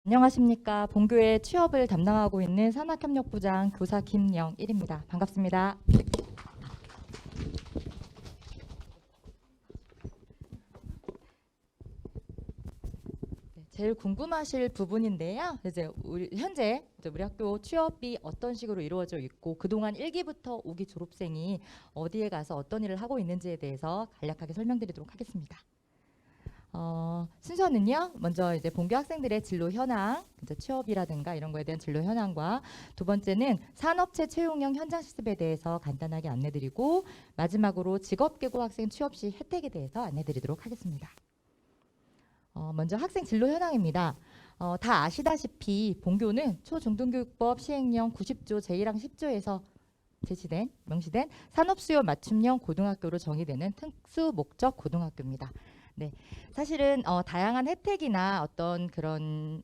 안녕하십니까. 본교의 취업을 담당하고 있는 산학협력부장 교사 김영일입니다. 반갑습니다. 제일 궁금하실 부분인데요. 이제 현재 우리 학교 취업이 어떤 식으로 이루어져 있고 그동안 1기부터 5기 졸업생이 어디에 가서 어떤 일을 하고 있는지에 대해서 간략하게 설명드리도록 하겠습니다. 순서는요. 먼저 이제 본교 학생들의 진로 현황, 이제 취업이라든가 이런 거에 대한 진로 현황과 두 번째는 산업체 채용형 현장 실습에 대해서 간단하게 안내드리고 마지막으로 직업계고 학생 취업 시 혜택에 대해서 안내드리도록 하겠습니다. 먼저 학생 진로 현황입니다. 다 아시다시피 본교는 초중등교육법 시행령 90조 제1항 10조에서 명시된 산업수요 맞춤형 고등학교로 정의되는 특수목적 고등학교입니다. 네, 사실은 다양한 혜택이나 어떤 그런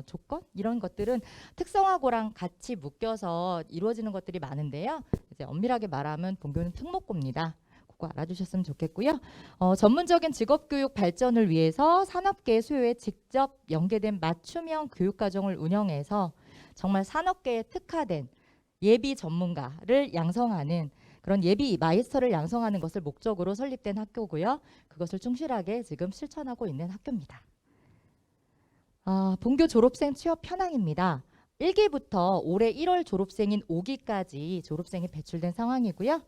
조건 이런 것들은 특성화고랑 같이 묶여서 이루어지는 것들이 많은데요. 이제 엄밀하게 말하면 본교는 특목고입니다. 그거 알아주셨으면 좋겠고요. 전문적인 직업교육 발전을 위해서 산업계 수요에 직접 연계된 맞춤형 교육과정을 운영해서 정말 산업계에 특화된 예비 전문가를 양성하는 그런 예비 마이스터를 양성하는 것을 목적으로 설립된 학교고요. 그것을 충실하게 지금 실천하고 있는 학교입니다. 본교 졸업생 취업 현황입니다. 1기부터 올해 1월 졸업생인 5기까지 졸업생이 배출된 상황이고요.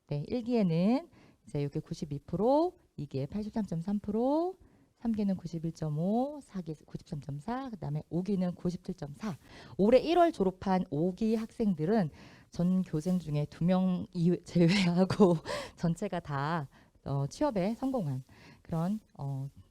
네, 1기에는 이제 여기 92%, 2기에 83.3%, 3기는 91.5, 4기 93.4, 그다음에 5기는 97.4. 올해 1월 졸업한 5기 학생들은 전 교생 중에 2명 제외하고 전체가 다 취업에 성공한 그런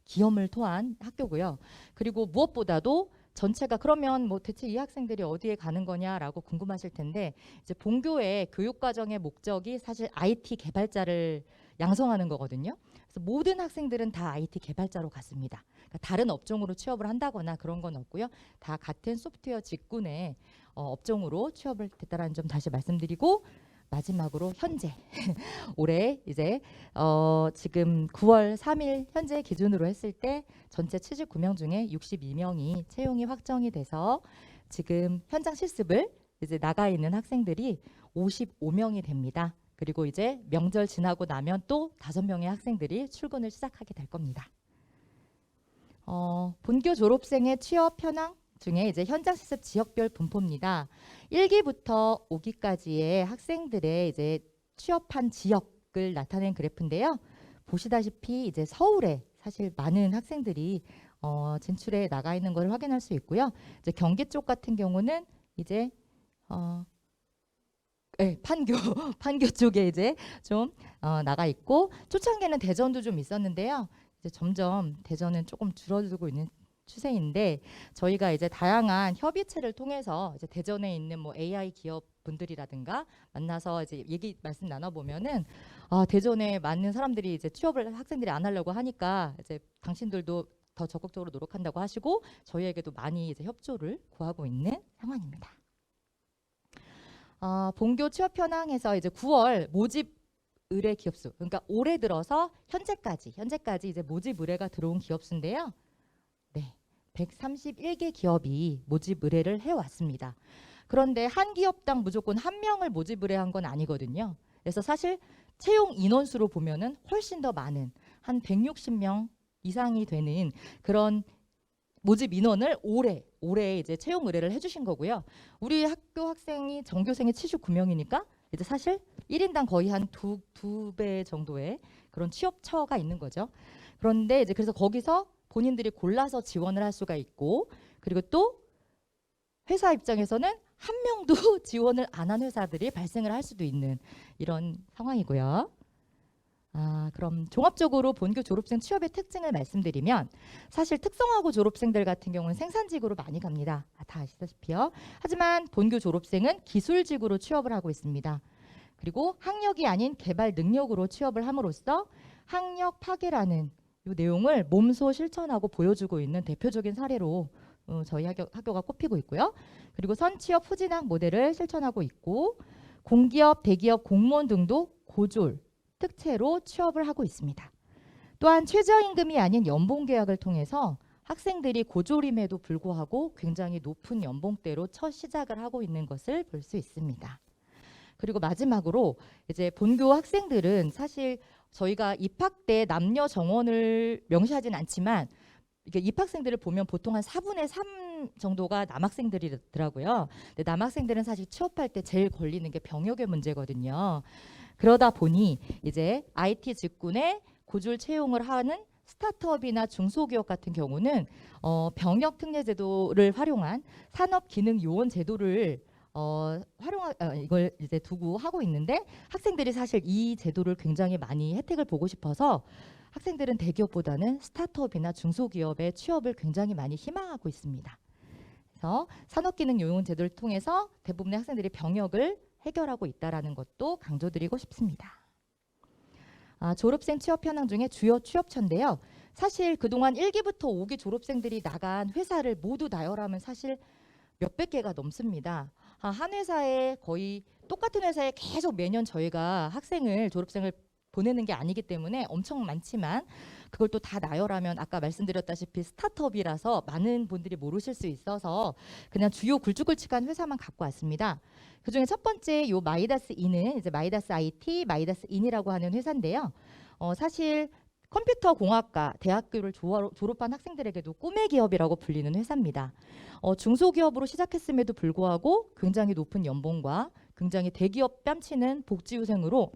기염을 토한 학교고요. 그리고 무엇보다도 전체가 그러면 뭐 대체 이 학생들이 어디에 가는 거냐라고 궁금하실 텐데 이제 본교의 교육과정의 목적이 사실 IT 개발자를 양성하는 거거든요. 그래서 모든 학생들은 다 IT 개발자로 갔습니다. 그러니까 다른 업종으로 취업을 한다거나 그런 건 없고요. 다 같은 소프트웨어 직군의 업종으로 취업을 됐다라는 점 다시 말씀드리고 마지막으로 현재 올해 이제 지금 9월 3일 현재 기준으로 했을 때 전체 79명 중에 62명이 채용이 확정이 돼서 지금 현장 실습을 이제 나가 있는 학생들이 55명이 됩니다. 그리고 이제 명절 지나고 나면 또 5명의 학생들이 출근을 시작하게 될 겁니다. 본교 졸업생의 취업 현황 중에 이제 현장 실습 지역별 분포입니다. 1기부터 5기까지의 학생들의 이제 취업한 지역을 나타낸 그래프인데요. 보시다시피 이제 서울에 사실 많은 학생들이 진출해 나가 있는 걸 확인할 수 있고요. 이제 경기 쪽 같은 경우는 이제 네, 판교 쪽에 이제 좀 나가 있고 초창기에는 대전도 좀 있었는데요. 이제 점점 대전은 조금 줄어들고 있는 추세인데 저희가 이제 다양한 협의체를 통해서 이제 대전에 있는 뭐 AI 기업 분들이라든가 만나서 이제 말씀 나눠보면은 대전에 많은 사람들이 이제 취업을 학생들이 안 하려고 하니까 이제 당신들도 더 적극적으로 노력한다고 하시고 저희에게도 많이 이제 협조를 구하고 있는 상황입니다. 본교 취업 현황에서 이제 9월 모집 의뢰 기업수, 그러니까 올해 들어서 현재까지 이제 모집 의뢰가 들어온 기업수인데요. 네, 131개 기업이 모집 의뢰를 해왔습니다. 그런데 한 기업당 무조건 한 명을 모집 의뢰한 건 아니거든요. 그래서 사실 채용 인원수로 보면은 훨씬 더 많은 한 160명 이상이 되는 그런 모집 인원을 올해 이제 채용 의뢰를 해주신 거고요. 우리 학교 학생이 전교생이 79명이니까 이제 사실 1인당 거의 한 두 배 정도의 그런 취업처가 있는 거죠. 그런데 이제 그래서 거기서 본인들이 골라서 지원을 할 수가 있고 그리고 또 회사 입장에서는 한 명도 지원을 안 한 회사들이 발생을 할 수도 있는 이런 상황이고요. 그럼 종합적으로 본교 졸업생 취업의 특징을 말씀드리면 사실 특성화고 졸업생들 같은 경우는 생산직으로 많이 갑니다. 다 아시다시피요. 하지만 본교 졸업생은 기술직으로 취업을 하고 있습니다. 그리고 학력이 아닌 개발 능력으로 취업을 함으로써 학력 파괴라는 이 내용을 몸소 실천하고 보여주고 있는 대표적인 사례로 저희 학교가 꼽히고 있고요. 그리고 선취업 후진학 모델을 실천하고 있고 공기업, 대기업, 공무원 등도 고졸 특채로 취업을 하고 있습니다. 또한 최저임금이 아닌 연봉계약을 통해서 학생들이 고졸임에도 불구하고 굉장히 높은 연봉대로 첫 시작을 하고 있는 것을 볼 수 있습니다. 그리고 마지막으로 이제 본교 학생들은 사실 저희가 입학 때 남녀 정원을 명시하진 않지만 이게 입학생들을 보면 보통 한 4분의 3 정도가 남학생들이더라고요. 근데 남학생들은 사실 취업할 때 제일 걸리는 게 병역의 문제거든요. 그러다 보니 이제 IT 직군에 고졸 채용을 하는 스타트업이나 중소기업 같은 경우는 병역 특례 제도를 활용한 산업기능요원 제도를 이걸 이제 두고 하고 있는데 학생들이 사실 이 제도를 굉장히 많이 혜택을 보고 싶어서 학생들은 대기업보다는 스타트업이나 중소기업의 취업을 굉장히 많이 희망하고 있습니다. 그래서 산업기능요원 제도를 통해서 대부분의 학생들이 병역을 해결하고 있다는 것도 강조드리고 싶습니다. 졸업생 취업 현황 중에 주요 취업처인데요. 사실 그동안 1기부터 5기 졸업생들이 나간 회사를 모두 나열하면 사실 몇백 개가 넘습니다. 한 회사에 거의 똑같은 회사에 계속 매년 저희가 졸업생을 보내는 게 아니기 때문에 엄청 많지만 그걸 또 다 나열하면 아까 말씀드렸다시피 스타트업이라서 많은 분들이 모르실 수 있어서 그냥 주요 굵직굵직한 회사만 갖고 왔습니다. 그중에 첫 번째 요 마이다스인은 이제 마이다스 IT, 마이다스인이라고 하는 회사인데요. 사실 컴퓨터 공학과 대학교를 졸업한 학생들에게도 꿈의 기업이라고 불리는 회사입니다. 중소기업으로 시작했음에도 불구하고 굉장히 높은 연봉과 굉장히 대기업 뺨치는 복지후생으로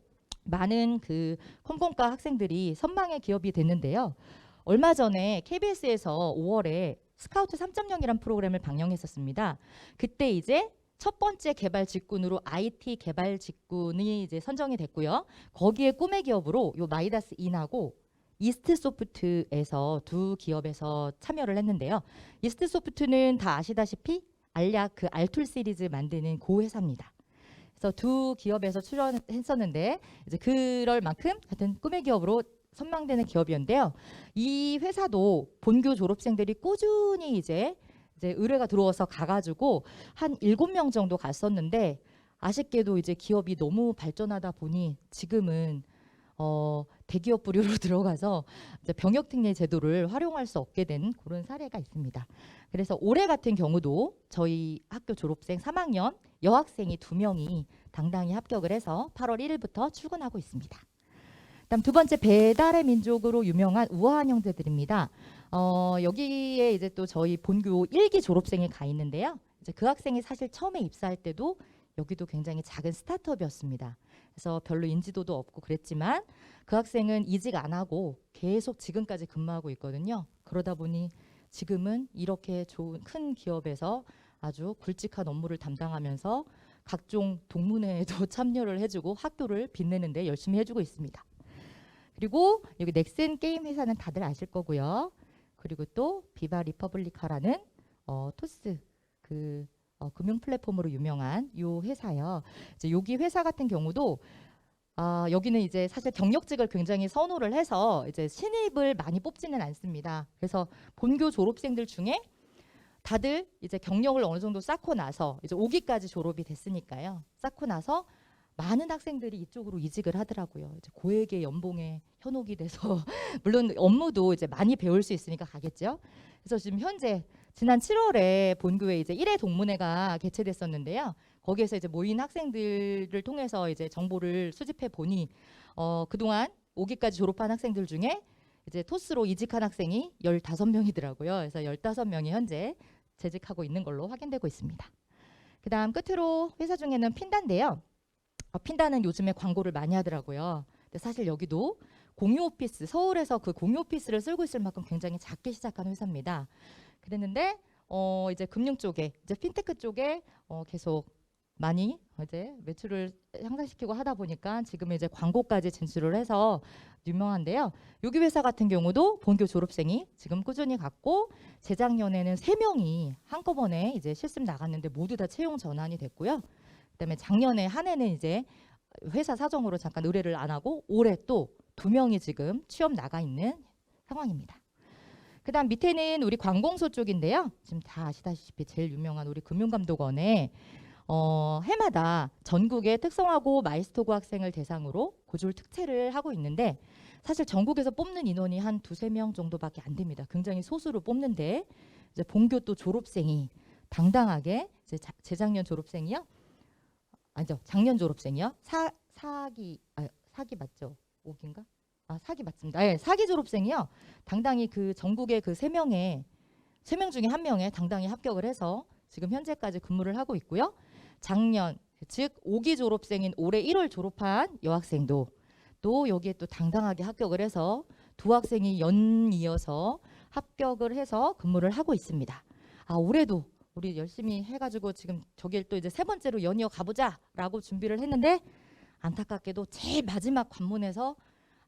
많은 그 컴공과 학생들이 선망의 기업이 됐는데요. 얼마 전에 KBS에서 5월에 스카우트 3.0이라는 프로그램을 방영했었습니다. 그때 이제 첫 번째 개발 직군으로 IT 개발 직군이 이제 선정이 됐고요. 거기에 꿈의 기업으로 요 마이다스 인하고 이스트소프트에서 두 기업에서 참여를 했는데요. 이스트소프트는 다 아시다시피 알약 그 알툴 시리즈 만드는 그 회사입니다. 그래서 두 기업에서 출연했었는데 이제 그럴 만큼 하여튼 꿈의 기업으로 선망되는 기업이었는데요. 이 회사도 본교 졸업생들이 꾸준히 이제 의뢰가 들어와서 가가지고 한 7명 정도 갔었는데 아쉽게도 이제 기업이 너무 발전하다 보니 지금은 대기업 부류로 들어가서 이제 병역 특례 제도를 활용할 수 없게 된 그런 사례가 있습니다. 그래서 올해 같은 경우도 저희 학교 졸업생 3학년 여학생이 2명이 당당히 합격을 해서 8월 1일부터 출근하고 있습니다. 그다음 두 번째 배달의 민족으로 유명한 우아한 형제들입니다. 여기에 이제 또 저희 본교 1기 졸업생이 가 있는데요. 이제 그 학생이 사실 처음에 입사할 때도 여기도 굉장히 작은 스타트업이었습니다. 그래서 별로 인지도도 없고 그랬지만 그 학생은 이직 안 하고 계속 지금까지 근무하고 있거든요. 그러다 보니 지금은 이렇게 좋은 큰 기업에서 아주 굵직한 업무를 담당하면서 각종 동문회에도 참여를 해주고 학교를 빛내는데 열심히 해주고 있습니다. 그리고 여기 넥슨 게임 회사는 다들 아실 거고요. 그리고 또 비바 리퍼블리카라는 토스 금융 플랫폼으로 유명한 요 회사요. 이제 여기 회사 같은 경우도 여기는 이제 사실 경력직을 굉장히 선호를 해서 이제 신입을 많이 뽑지는 않습니다. 그래서 본교 졸업생들 중에 다들 이제 경력을 어느 정도 쌓고 나서 이제 5기까지 졸업이 됐으니까요. 쌓고 나서 많은 학생들이 이쪽으로 이직을 하더라고요. 이제 고액의 연봉에 현혹이 돼서 물론 업무도 이제 많이 배울 수 있으니까 가겠죠. 그래서 지금 현재 지난 7월에 본교에 이제 1회 동문회가 개최됐었는데요. 거기에서 이제 모인 학생들을 통해서 이제 정보를 수집해 보니 그동안 5기까지 졸업한 학생들 중에 이제 토스로 이직한 학생이 15명이더라고요. 그래서 15명이 현재 재직하고 있는 걸로 확인되고 있습니다. 그다음 끝으로 회사 중에는 핀다인데요. 핀다는 요즘에 광고를 많이 하더라고요. 근데 사실 여기도 공유 오피스, 서울에서 그 공유 오피스를 쓸고 있을 만큼 굉장히 작게 시작한 회사입니다. 그랬는데 이제 금융 쪽에, 이제 핀테크 쪽에 계속 많이 이제 매출을 향상시키고 하다 보니까 지금 이제 광고까지 진출을 해서 유명한데요. 여기 회사 같은 경우도 본교 졸업생이 지금 꾸준히 갔고 재작년에는 3명이 한꺼번에 이제 실습 나갔는데 모두 다 채용 전환이 됐고요. 그다음에 작년에 한 해는 이제 회사 사정으로 잠깐 의뢰를 안 하고 올해 또 2명이 지금 취업 나가 있는 상황입니다. 그다음 밑에는 우리 관공서 쪽인데요. 지금 다 아시다시피 제일 유명한 우리 금융감독원에 해마다 전국의 특성화고 마이스터고 학생을 대상으로 고졸 특채를 하고 있는데 사실 전국에서 뽑는 인원이 한 2~3명 정도밖에 안 됩니다. 굉장히 소수로 뽑는데 이제 본교 또 졸업생이 당당하게 이제 재작년 졸업생이요? 아니죠. 작년 졸업생이요. 사기 맞죠? 5기인가? 사기 맞습니다. 네, 사기 졸업생이요. 당당히 그 전국의 그 3명 중에 1명에 당당히 합격을 해서 지금 현재까지 근무를 하고 있고요. 작년 즉 5기 졸업생인 올해 1월 졸업한 여학생도 또 여기에 또 당당하게 합격을 해서 두 학생이 연이어서 합격을 해서 근무를 하고 있습니다. 올해도 우리 열심히 해가지고 지금 저길 또 이제 3번째로 연이어 가보자라고 준비를 했는데 안타깝게도 제일 마지막 관문에서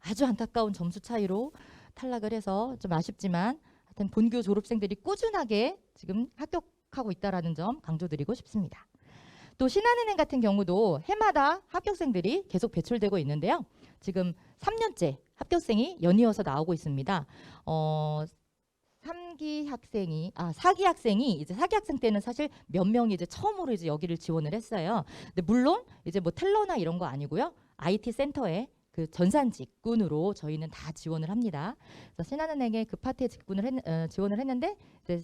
아주 안타까운 점수 차이로 탈락을 해서 좀 아쉽지만 하여튼 본교 졸업생들이 꾸준하게 지금 합격하고 있다라는 점 강조드리고 싶습니다. 또 신한은행 같은 경우도 해마다 합격생들이 계속 배출되고 있는데요. 지금 3년째 합격생이 연이어서 나오고 있습니다. 4기 학생이 이제 4기 학생 때는 사실 몇 명이 이제 처음으로 이제 여기를 지원을 했어요. 근데 물론 이제 뭐 텔러나 이런 거 아니고요. IT 센터에 그 전산 직군으로 저희는 다 지원을 합니다. 그래서 신한은행에 그 파트에 지원을 했는데 이제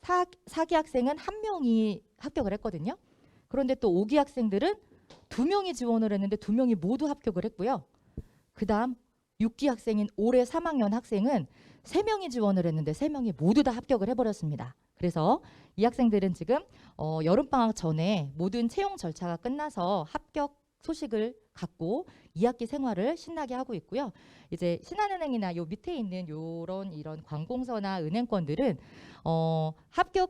4기 학생은 1명이 합격을 했거든요. 그런데 또 5기 학생들은 2명이 지원을 했는데 2명이 모두 합격을 했고요. 그다음 6기 학생인 올해 3학년 학생은 3명이 지원을 했는데 3명이 모두 다 합격을 해버렸습니다. 그래서 이 학생들은 지금 여름방학 전에 모든 채용 절차가 끝나서 합격 소식을 갖고 2학기 생활을 신나게 하고 있고요. 이제 신한은행이나 요 밑에 있는 이런 관공서나 은행권들은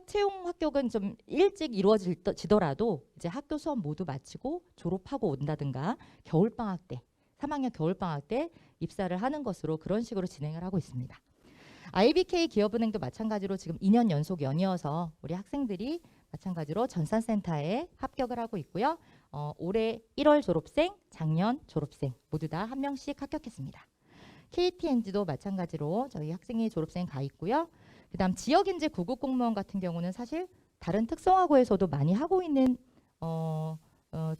채용 합격은 좀 일찍 이루어지더라도 이제 학교 수업 모두 마치고 졸업하고 온다든가 겨울방학 때 3학년 겨울방학 때 입사를 하는 것으로 그런 식으로 진행을 하고 있습니다. IBK 기업은행도 마찬가지로 지금 2년 연속 연이어서 우리 학생들이 마찬가지로 전산센터에 합격을 하고 있고요. 올해 1월 졸업생, 작년 졸업생 모두 다 1명씩 합격했습니다. KTNG도 마찬가지로 저희 학생이 졸업생 가 있고요. 그다음 지역인재 구급 공무원 같은 경우는 사실 다른 특성화고에서도 많이 하고 있는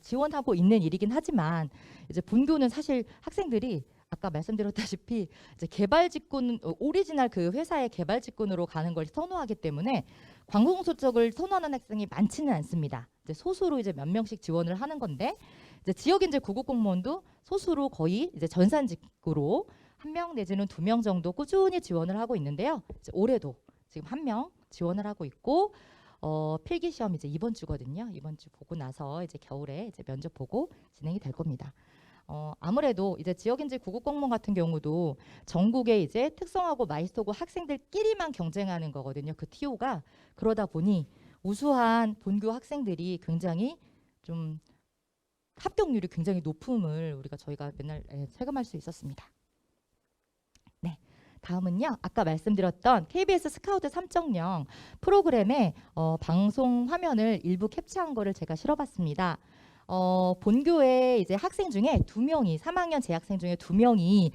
지원하고 있는 일이긴 하지만 이제 본교는 사실 학생들이 아까 말씀드렸다시피 이제 개발 직군 오리지널 그 회사의 개발 직군으로 가는 걸 선호하기 때문에 관공서 쪽을 선호하는 학생이 많지는 않습니다. 이제 소수로 이제 몇 명씩 지원을 하는 건데 이제 지역인재 구급 공무원도 소수로 거의 이제 전산직으로 1명 내지는 2명 정도 꾸준히 지원을 하고 있는데요. 이제 올해도 지금 1명 지원을 하고 있고 필기 시험 이제 이번 주거든요. 이번 주 보고 나서 이제 겨울에 이제 면접 보고 진행이 될 겁니다. 아무래도 이제 지역인재 구급 공무원 같은 경우도 전국에 이제 특성화고 마이스터고 학생들끼리만 경쟁하는 거거든요. 그 TO가 그러다 보니 우수한 본교 학생들이 굉장히 좀 합격률이 굉장히 높음을 저희가 맨날 체감할 수 있었습니다. 네. 다음은요. 아까 말씀드렸던 KBS 스카우트 3.0 프로그램의 방송 화면을 일부 캡처한 거를 제가 실어봤습니다. 본교의 이제 학생 중에 2명이 3학년 재학생 중에 2명이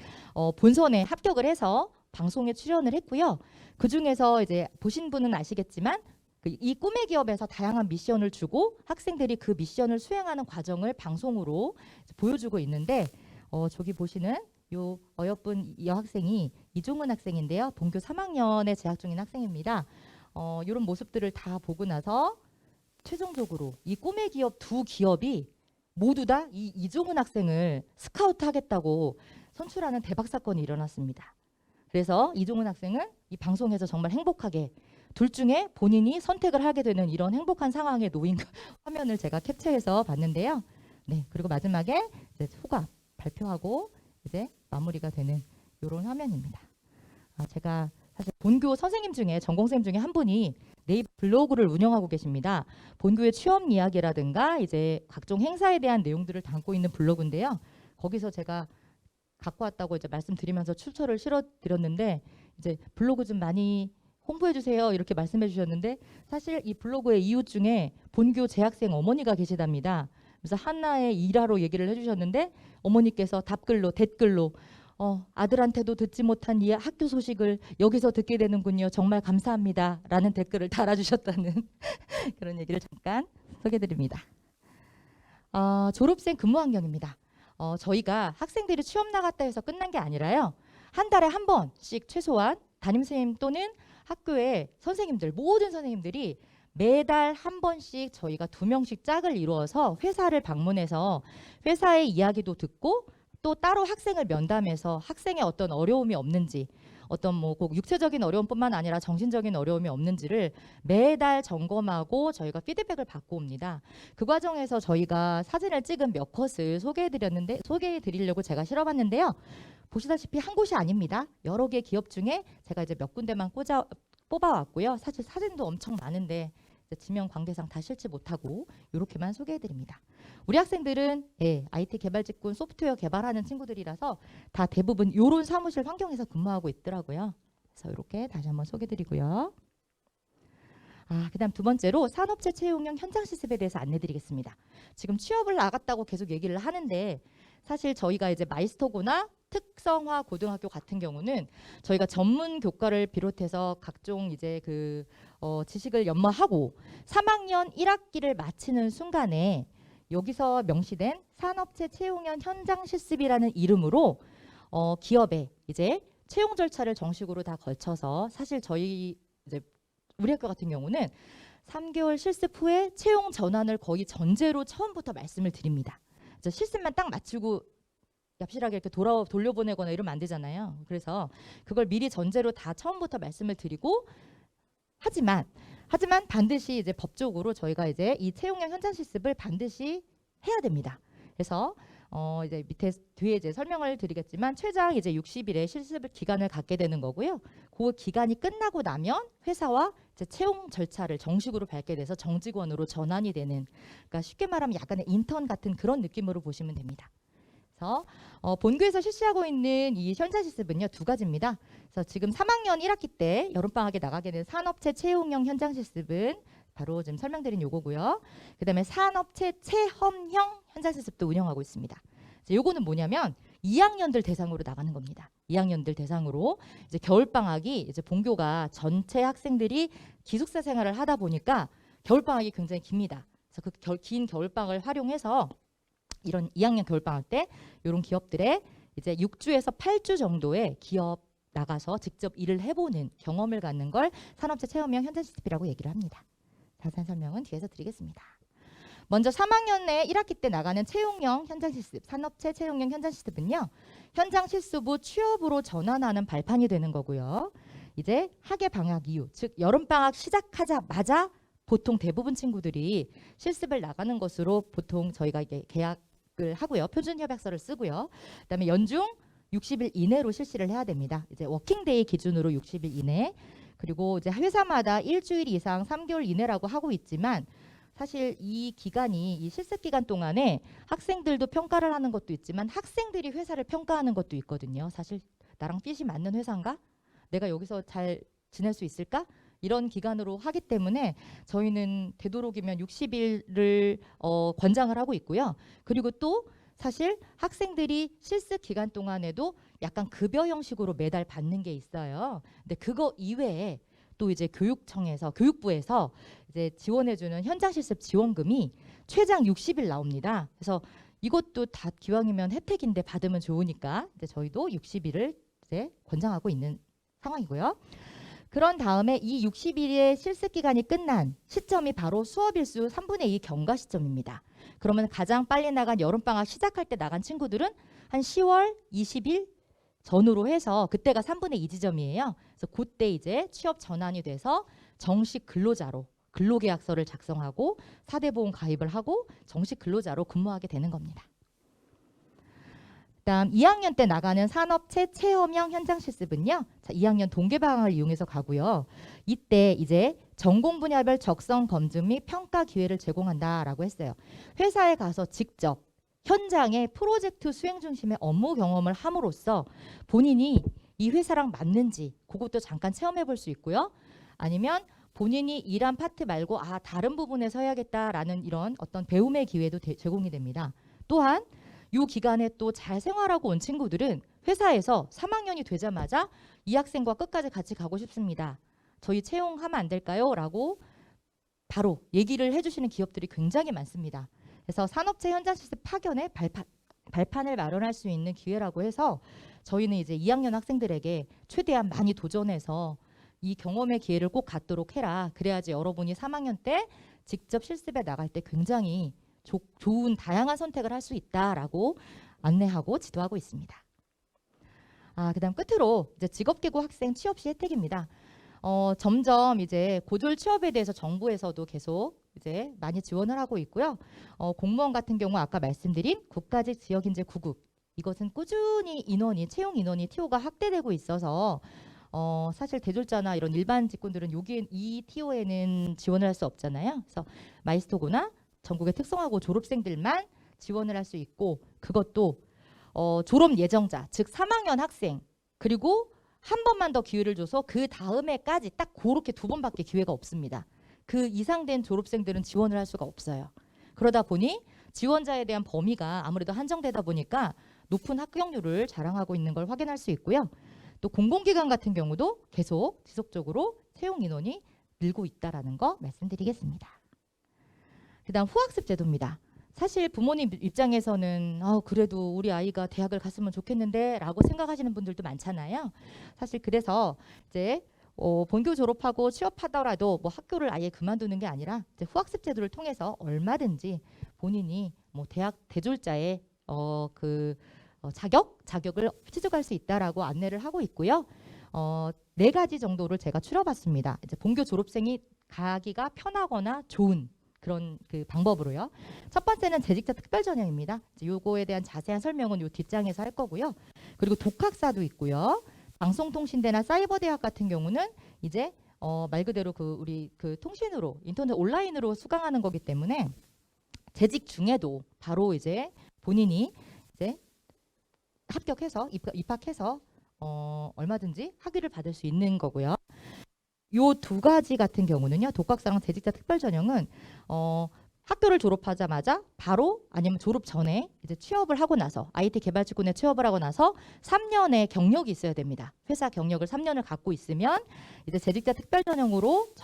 본선에 합격을 해서 방송에 출연을 했고요. 그 중에서 이제 보신 분은 아시겠지만 이 꿈의 기업에서 다양한 미션을 주고 학생들이 그 미션을 수행하는 과정을 방송으로 보여주고 있는데 저기 보시는 요 어여쁜 여학생이 이종은 학생인데요. 본교 3학년에 재학 중인 학생입니다. 이런 모습들을 다 보고 나서 최종적으로 이 꿈의 기업 2기업이 모두 다 이 이종은 학생을 스카우트 하겠다고 선출하는 대박 사건이 일어났습니다. 그래서 이종은 학생은 이 방송에서 정말 행복하게 둘 중에 본인이 선택을 하게 되는 이런 행복한 상황에 놓인 화면을 제가 캡처해서 봤는데요. 네, 그리고 마지막에 이제 소감 발표하고 이제 마무리가 되는 이런 화면입니다. 제가 사실 본교 선생님 중에 전공생님 중에 한 분이 네이버 블로그를 운영하고 계십니다. 본교의 취업 이야기라든가 이제 각종 행사에 대한 내용들을 담고 있는 블로그인데요. 거기서 제가 갖고 왔다고 이제 말씀드리면서 출처를 실어드렸는데 이제 블로그 좀 많이 홍보해 주세요 이렇게 말씀해 주셨는데 사실 이 블로그의 이웃 중에 본교 재학생 어머니가 계시답니다. 그래서 하나의 일화로 얘기를 해주셨는데 어머니께서 댓글로 아들한테도 듣지 못한 이 학교 소식을 여기서 듣게 되는군요. 정말 감사합니다. 라는 댓글을 달아주셨다는 그런 얘기를 잠깐 소개드립니다. 졸업생 근무 환경입니다. 저희가 학생들이 취업 나갔다 해서 끝난 게 아니라요. 한 달에 한 번씩 최소한 담임선생님 또는 학교의 선생님들, 모든 선생님들이 매달 한 번씩 저희가 2명씩 짝을 이루어서 회사를 방문해서 회사의 이야기도 듣고 또 따로 학생을 면담해서 학생의 어떤 어려움이 없는지, 어떤 뭐 꼭 육체적인 어려움뿐만 아니라 정신적인 어려움이 없는지를 매달 점검하고 저희가 피드백을 받고 옵니다. 그 과정에서 저희가 사진을 찍은 몇 컷을 소개해드리려고 제가 실어봤는데요. 보시다시피 한 곳이 아닙니다. 여러 개 기업 중에 제가 이제 몇 군데만 뽑아왔고요. 사실 사진도 엄청 많은데 지명 관계상 다 실지 못하고 이렇게만 소개해드립니다. 우리 학생들은 IT 개발 직군 소프트웨어 개발하는 친구들이라서 다 대부분 이런 사무실 환경에서 근무하고 있더라고요. 그래서 이렇게 다시 한번 소개해드리고요. 그다음 두 번째로 산업체 채용형 현장 실습에 대해서 안내드리겠습니다. 지금 취업을 나갔다고 계속 얘기를 하는데 사실 저희가 이제 마이스터고나 특성화 고등학교 같은 경우는 저희가 전문 교과를 비롯해서 각종 이제 지식을 연마하고 3학년 1학기를 마치는 순간에 여기서 명시된 산업체 채용형 현장 실습이라는 이름으로 기업에 이제 채용 절차를 정식으로 다 거쳐서 사실 저희 이제 우리 학교 같은 경우는 3개월 실습 후에 채용 전환을 거의 전제로 처음부터 말씀을 드립니다. 실습만 딱 마치고 얍실하게 이렇게 돌려보내거나 이러면 안 되잖아요. 그래서 그걸 미리 전제로 다 처음부터 말씀을 드리고 하지만 반드시 이제 법적으로 저희가 이제 이 채용형 현장 실습을 반드시 해야 됩니다. 그래서 이제 뒤에 이제 설명을 드리겠지만 최장 이제 60일의 실습 기간을 갖게 되는 거고요. 그 기간이 끝나고 나면 회사와 이제 채용 절차를 정식으로 밟게 돼서 정직원으로 전환이 되는, 그러니까 쉽게 말하면 약간의 인턴 같은 그런 느낌으로 보시면 됩니다. 그래서 본교에서 실시하고 있는 이 현장 실습은요 2가지입니다. 그래서 지금 3학년 1학기 때 여름방학에 나가게 된 산업체 채용형 현장 실습은 바로 지금 설명드린 요거고요. 그다음에 산업체 체험형 현장 실습도 운영하고 있습니다. 요거는 뭐냐면 2학년들 대상으로 나가는 겁니다. 2학년들 대상으로 이제 겨울방학이 이제 본교가 전체 학생들이 기숙사 생활을 하다 보니까 겨울방학이 굉장히 깁니다. 그래서 그 긴 겨울방학을 활용해서 이런 2학년 겨울방학 때 이런 기업들의 이제 6주에서 8주 정도의 기업 나가서 직접 일을 해보는 경험을 갖는 걸 산업체 체험형 현장 실습이라고 얘기를 합니다. 자세한 설명은 뒤에서 드리겠습니다. 먼저 3학년에 1학기 때 나가는 채용형 현장 실습, 산업체 채용형 현장 실습은요. 현장 실습 후 취업으로 전환하는 발판이 되는 거고요. 이제 학예 방학 이후, 즉 여름방학 시작하자마자 보통 대부분 친구들이 실습을 나가는 것으로 보통 저희가 이게 계약을 하고요. 표준 협약서를 쓰고요. 그다음에 연중 60일 이내로 실시를 해야 됩니다. 이제 워킹데이 기준으로 60일 이내. 그리고 이제 회사마다 일주일 이상 3개월 이내라고 하고 있지만 사실 이 기간이 이 실습 기간 동안에 학생들도 평가를 하는 것도 있지만 학생들이 회사를 평가하는 것도 있거든요. 사실 나랑 핏이 맞는 회사인가? 내가 여기서 잘 지낼 수 있을까? 이런 기간으로 하기 때문에 저희는 되도록이면 60일을 권장을 하고 있고요. 그리고 또 사실 학생들이 실습 기간 동안에도 약간 급여 형식으로 매달 받는 게 있어요. 근데 그거 이외에 또 이제 교육부에서 이제 지원해주는 현장 실습 지원금이 최장 60일 나옵니다. 그래서 이것도 다 기왕이면 혜택인데 받으면 좋으니까 이제 저희도 60일을 이제 권장하고 있는 상황이고요. 그런 다음에 이 60일의 실습 기간이 끝난 시점이 바로 수업 일수 3분의 2 경과 시점입니다. 그러면 가장 빨리 나간 여름방학 시작할 때 나간 친구들은 한 10월 20일 전후로 해서 그때가 3분의 2 지점이에요. 그래서 그때 이제 취업 전환이 돼서 정식 근로자로 근로계약서를 작성하고 4대 보험 가입을 하고 정식 근로자로 근무하게 되는 겁니다. 그다음 2학년 때 나가는 산업체 체험형 현장 실습은요. 2학년 동계방학을 이용해서 가고요. 이때 이제 전공 분야별 적성 검증 및 평가 기회를 제공한다라고 했어요. 회사에 가서 직접 현장의 프로젝트 수행 중심의 업무 경험을 함으로써 본인이 이 회사랑 맞는지 그것도 잠깐 체험해 볼 수 있고요. 아니면 본인이 일한 파트 말고 다른 부분에서 해야겠다라는 이런 어떤 배움의 기회도 제공이 됩니다. 또한 이 기간에 또 잘 생활하고 온 친구들은 회사에서 3학년이 되자마자 이 학생과 끝까지 같이 가고 싶습니다. 저희 채용하면 안 될까요? 라고 바로 얘기를 해주시는 기업들이 굉장히 많습니다. 그래서 산업체 현장 실습 파견에 발판을 마련할 수 있는 기회라고 해서 저희는 이제 2학년 학생들에게 최대한 많이 도전해서 이 경험의 기회를 꼭 갖도록 해라. 그래야지 여러분이 3학년 때 직접 실습에 나갈 때 굉장히 좋은 다양한 선택을 할 수 있다라고 안내하고 지도하고 있습니다. 그다음 끝으로 이제 직업계고 학생 취업 시 혜택입니다. 점점 이제 고졸 취업에 대해서 정부에서도 계속 이제 많이 지원을 하고 있고요. 공무원 같은 경우 아까 말씀드린 국가직 지역인재 구급, 이것은 꾸준히 채용 인원이 TO가 확대되고 있어서 사실 대졸자나 이런 일반 직군들은 이 TO에는 지원을 할 수 없잖아요. 그래서 마이스토고나 전국의 특성화고 졸업생들만 지원을 할 수 있고, 그것도 졸업 예정자, 즉 3학년 학생, 그리고 한 번만 더 기회를 줘서 그 다음에까지 딱 그렇게 2번밖에 기회가 없습니다. 그 이상 된 졸업생들은 지원을 할 수가 없어요. 그러다 보니 지원자에 대한 범위가 아무래도 한정되다 보니까 높은 합격률을 자랑하고 있는 걸 확인할 수 있고요. 또 공공기관 같은 경우도 계속 지속적으로 채용 인원이 늘고 있다는 거 말씀드리겠습니다. 그다음 후학습 제도입니다. 사실 부모님 입장에서는 그래도 우리 아이가 대학을 갔으면 좋겠는데 라고 생각하시는 분들도 많잖아요. 사실 그래서 이제 본교 졸업하고 취업하더라도 뭐 학교를 아예 그만두는 게 아니라 이제 후학습 제도를 통해서 얼마든지 본인이 뭐 대학 대졸자의 자격을 취득할 수 있다라고 안내를 하고 있고요. 4가지 정도를 제가 추려봤습니다. 이제 본교 졸업생이 가기가 편하거나 좋은 그런 그 방법으로요. 첫 번째는 재직자 특별 전형입니다. 요거에 대한 자세한 설명은 요 뒷장에서 할 거고요. 그리고 독학사도 있고요. 방송통신대나 사이버대학 같은 경우는 이제 말 그대로 우리 통신으로 인터넷 온라인으로 수강하는 거기 때문에 재직 중에도 바로 이제 본인이 이제 합격해서 입학해서 얼마든지 학위를 받을 수 있는 거고요. 요 2가지 같은 경우는요. 독학사랑 재직자 특별 전형은 학교를 졸업하자마자 바로 아니면 졸업 전에 이제 취업을 하고 나서 IT 개발직군에 취업을 하고 나서 3년의 경력이 있어야 됩니다. 회사 경력을 3년을 갖고 있으면 이제 재직자 특별 전형으로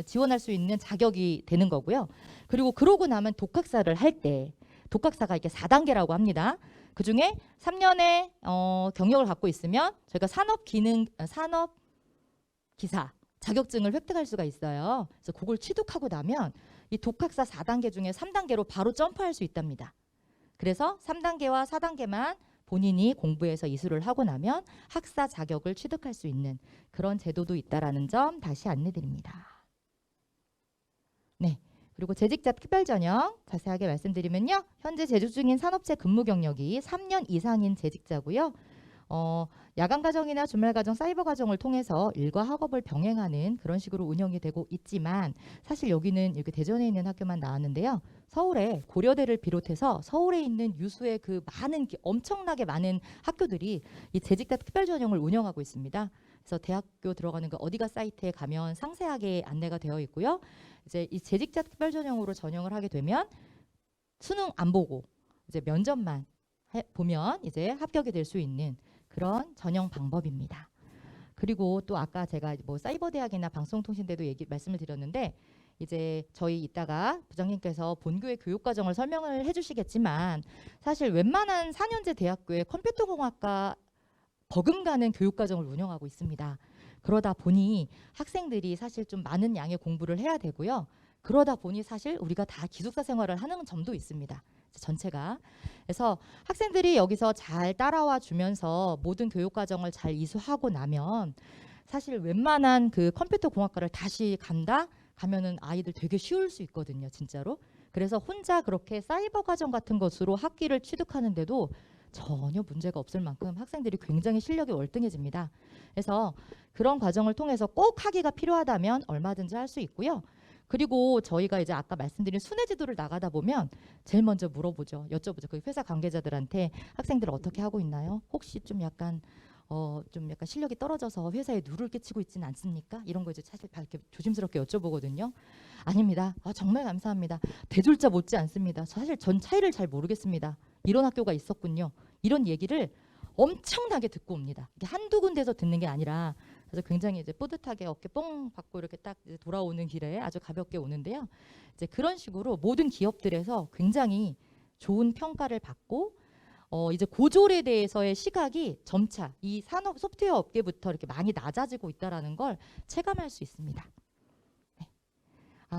지원할 수 있는 자격이 되는 거고요. 그리고 그러고 나면 독학사를 할 때 독학사가 이렇게 4단계라고 합니다. 그중에 3년의 경력을 갖고 있으면 저희가 산업기사 자격증을 획득할 수가 있어요. 그래서 그걸 취득하고 나면 이 독학사 4단계 중에 3단계로 바로 점프할 수 있답니다. 그래서 3단계와 4단계만 본인이 공부해서 이수를 하고 나면 학사 자격을 취득할 수 있는 그런 제도도 있다라는 점 다시 안내드립니다. 네. 그리고 재직자 특별 전형 자세하게 말씀드리면요. 현재 재직 중인 산업체 근무 경력이 3년 이상인 재직자고요. 야간 가정이나 주말 가정, 사이버 가정을 통해서 일과 학업을 병행하는 그런 식으로 운영이 되고 있지만 사실 여기는 이렇게 대전에 있는 학교만 나왔는데요. 서울에 고려대를 비롯해서 서울에 있는 유수의 엄청나게 많은 학교들이 이 재직자 특별 전형을 운영하고 있습니다. 그래서 대학교 들어가는 어디가 사이트에 가면 상세하게 안내가 되어 있고요. 이제 이 재직자 특별 전형으로 전형을 하게 되면 수능 안 보고 이제 면접만 보면 이제 합격이 될 수 있는 그런 전형 방법입니다. 그리고 또 아까 제가 뭐 사이버대학이나 방송통신대도 말씀을 드렸는데 이제 저희 이따가 부장님께서 본교의 교육과정을 설명을 해주시겠지만 사실 웬만한 4년제 대학교에 컴퓨터공학과 버금가는 교육과정을 운영하고 있습니다. 그러다 보니 학생들이 사실 좀 많은 양의 공부를 해야 되고요. 그러다 보니 사실 우리가 다 기숙사 생활을 하는 점도 있습니다. 전체가. 그래서 학생들이 여기서 잘 따라와 주면서 모든 교육과정을 잘 이수하고 나면 사실 웬만한 컴퓨터 공학과를 다시 가면은 아이들 되게 쉬울 수 있거든요. 진짜로. 그래서 혼자 그렇게 사이버 과정 같은 것으로 학기를 취득하는데도 전혀 문제가 없을 만큼 학생들이 굉장히 실력이 월등해집니다. 그래서 그런 과정을 통해서 꼭 학위가 필요하다면 얼마든지 할 수 있고요. 그리고 저희가 이제 아까 말씀드린 순회지도를 나가다 보면 제일 먼저 여쭤보죠. 그 회사 관계자들한테 학생들 어떻게 하고 있나요? 혹시 좀 약간 실력이 떨어져서 회사에 누를 끼치고 있지는 않습니까? 이런 거 이제 사실 이렇게 조심스럽게 여쭤보거든요. 아닙니다. 정말 감사합니다. 대졸자 못지 않습니다. 사실 전 차이를 잘 모르겠습니다. 이런 학교가 있었군요. 이런 얘기를 엄청나게 듣고 옵니다. 이게 한두 군데서 듣는 게 아니라 그래서 굉장히 이제 뿌듯하게 어깨 뽕 받고 이렇게 딱 이제 돌아오는 길에 아주 가볍게 오는데요. 이제 그런 식으로 모든 기업들에서 굉장히 좋은 평가를 받고 이제 고졸에 대해서의 시각이 점차 이 산업 소프트웨어 업계부터 이렇게 많이 낮아지고 있다라는 걸 체감할 수 있습니다. 네.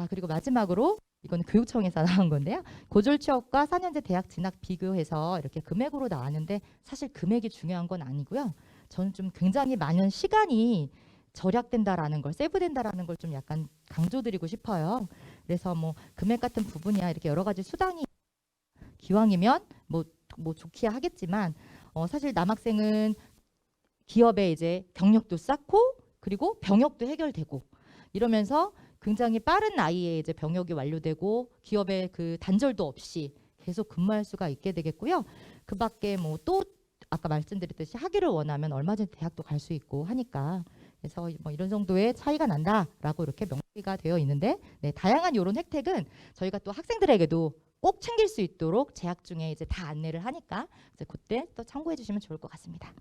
그리고 마지막으로 이건 교육청에서 나온 건데요. 고졸 취업과 4년제 대학 진학 비교해서 이렇게 금액으로 나왔는데 사실 금액이 중요한 건 아니고요. 저는 좀 굉장히 많은 시간이 절약된다라는 걸, 세이브된다라는 걸 좀 약간 강조드리고 싶어요. 그래서 뭐 금액 같은 부분이야 이렇게 여러 가지 수당이 기왕이면 뭐 좋기야 하겠지만 사실 남학생은 기업에 이제 경력도 쌓고 그리고 병역도 해결되고 이러면서 굉장히 빠른 나이에 이제 병역이 완료되고 기업에 그 단절도 없이 계속 근무할 수가 있게 되겠고요. 그 밖에 뭐 또 아까 말씀드렸듯이 학위를 원하면 얼마든지 대학도 갈 수 있고 하니까 그래서 뭐 이런 정도의 차이가 난다라고 이렇게 명시가 되어 있는데 네, 다양한 이런 혜택은 저희가 또 학생들에게도 꼭 챙길 수 있도록 재학 중에 이제 다 안내를 하니까 이제 그때 또 참고해 주시면 좋을 것 같습니다.